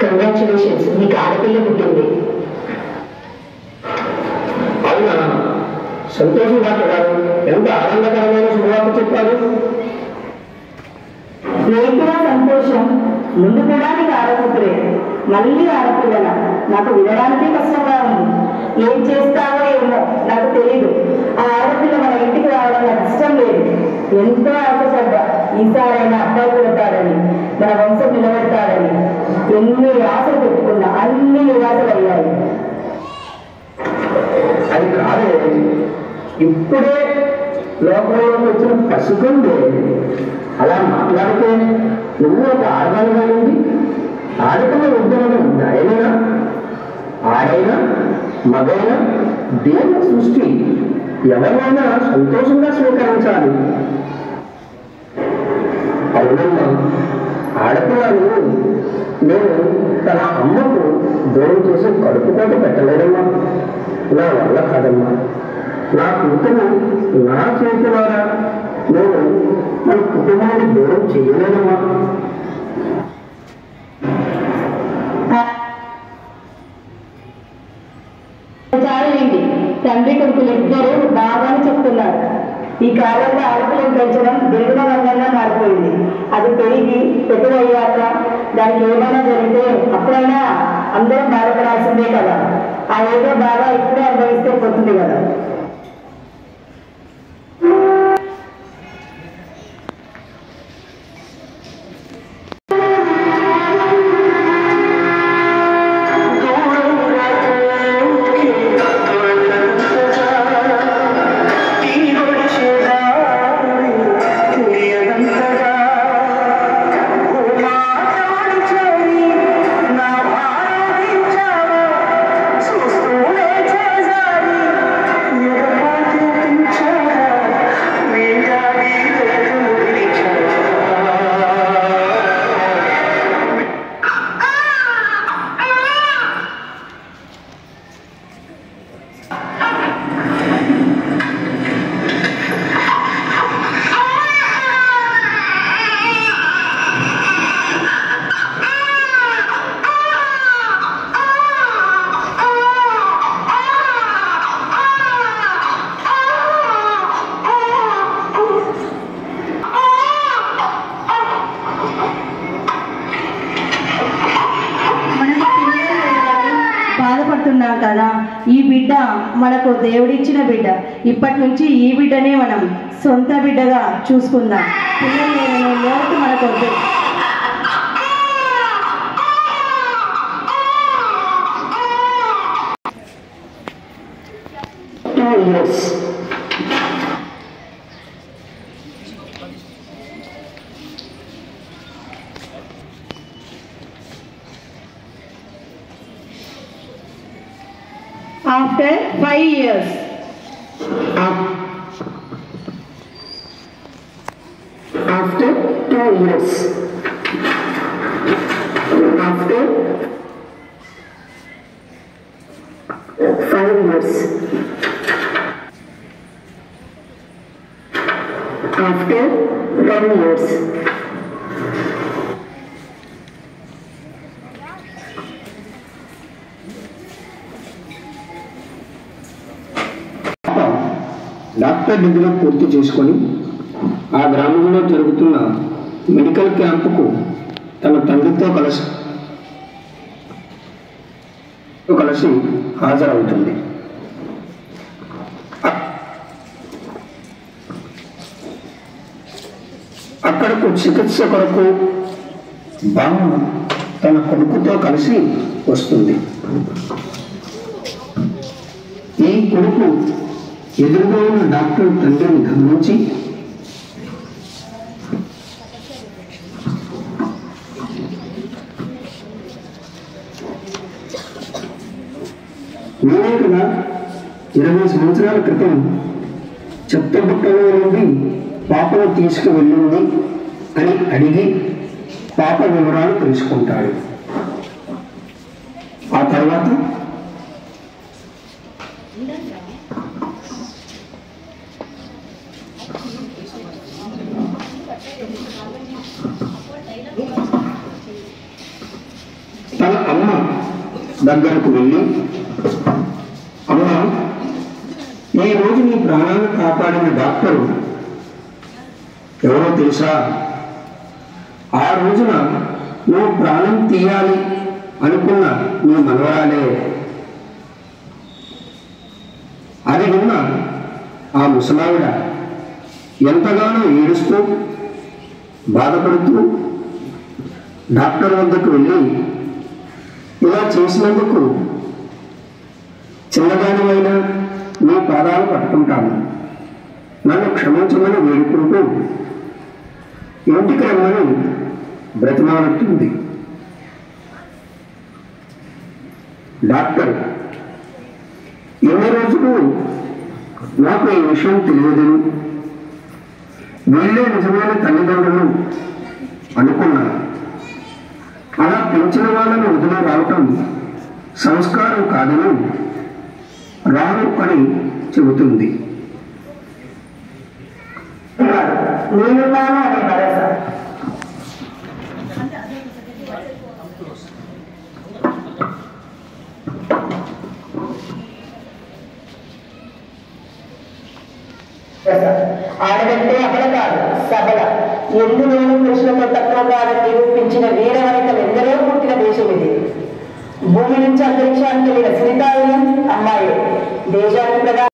Congratulations, నీకు ఆడపిల్ల పుట్టింది. అవునా, సంతోషం డాక్టర్ గారు. ఎంత ఆనందకరమైన శుభవార్త చెప్పారు. నేను కూడా సంతోషం. ముందు కూడా నీకు ఆడపుత్రే, మళ్ళీ ఆడపిల్లల. నాకు వినడానికి కష్టంగా ఉంది. ఏం చేస్తావో ఏమో నాకు తెలీదు. ఆ ఆడపిల్ల మన ఇంటికి రావడం నాకు ఇష్టం లేదు. ఎంతో ఆశపడ్డా ఈసారైనా అబ్బాయి పుడతాడని, మన వంశం నిలబెడతాడని. ఎన్ని ఆశలు పెట్టుకున్నా అన్ని నిరాశలు అయ్యాయి. అది కాదే, ఇప్పుడే లోకంలోకి వచ్చిన పసికందే అలా మాట్లాడితే నువ్వు ఒక ఆడదానిగా ఉంది. ఆడపిల్ల ఉద్యోగం నాయనైనా ఆడైనా మగైనా దేవుని సృష్టి ఎవరైనా సంతోషంగా స్వీకరించాలి. అవునమ్మా, ఆడపిల్లలు నేను తన అమ్మకు దూరం చేసి కడుపుకోట పెట్టలేదమ్మా. నా వల్ల కాదమ్మా. నా కూతురు నా చేతులారా నేను మన కుటుంబాన్ని దూరం చేయలేదమ్మా. చాలండి, తండ్రి కొడుకులు ఇద్దరు బాగానే చెప్తున్నారు. ఈ కాలంలో ఆడపిల్లను పెంచడం దిగువ రంగంగా మారిపోయింది. అది పెరిగి పెద్దదయ్యాక దానికి ఏమైనా జరిగితే అప్పుడైనా అందరం బాధపడాల్సిందే కదా. ఆ ఏదో బాగా ఇప్పుడే అనుభవిస్తే పోతుంది కదా. బాధపడుతున్నాం కదా. ఈ బిడ్డ మనకు దేవుడిచ్చిన బిడ్డ. ఇప్పటి నుంచి ఈ బిడ్డనే మనం సొంత బిడ్డగా చూసుకుందాం. పిల్లలు లేని లోటు మనకొద్దు. After 5 years. After 2 years. After 5 years. After 10 years. Doctor degree పూర్తి చేసుకొని ఆ గ్రామంలో జరుగుతున్న మెడికల్ క్యాంపుకు తన తండ్రితో కలిసి హాజరవుతుంది. అక్కడకు చికిత్స కొరకు బామ్మ తన కొడుకుతో కలిసి వస్తుంది. ఈ కొడుకు ఎదురుగా ఉన్న డాక్టర్ తండ్రిని గమనించి నేనే కదా 20 సంవత్సరాల క్రితం చెత్తబుట్టలో నుండి పాపను తీసుకువెళ్ళింది అని అడిగి పాప వివరాలు తెలుసుకుంటాడు. ఆ తర్వాత తన అమ్మ దగ్గరకు వెళ్ళి, అమ్మ, ఈ రోజు నీ ప్రాణాలను కాపాడిన డాక్టరు ఎవరో తెలుసా? ఆ రోజున నువ్వు ప్రాణం తీయాలి అనుకున్న నీ మనవరాలే. అది విన్న ఆ ముసలావిడ ఎంతగానో ఏడుస్తూ బాధపడుతూ డాక్టర్ వద్దకు వెళ్ళి, ఇలా చేసినందుకు చిన్నదానివైనా నీ పాదాలు పట్టుకుంటాను, నన్ను క్షమించమని వేడుకుంటూ ఇంటికి రమ్మని బ్రతిమాలుతుంది. డాక్టర్, ఎన్ని రోజులు నాకు ఈ విషయం తెలియదని, వీళ్ళే నిజమైన తల్లిదండ్రులు అనుకున్నాను. అలా పెంచిన వాళ్ళను వదిలి రావటం సంస్కారం కాదని రాను అని చెబుతుంది. నేనున్నాను అనే భరోసా. ఆడదంటే అబల కాదు, సబల. ఎందులోనూ కృష్ణతో తక్కువ కాదని నిరూపించిన వీరవనితలు ఎందరో పుట్టిన దేశం ఇది. భూమి నుంచి అంతరిక్షానికి వెళ్ళిన సీతాదేవి అమ్మాయి దేశానికి ప్రధాన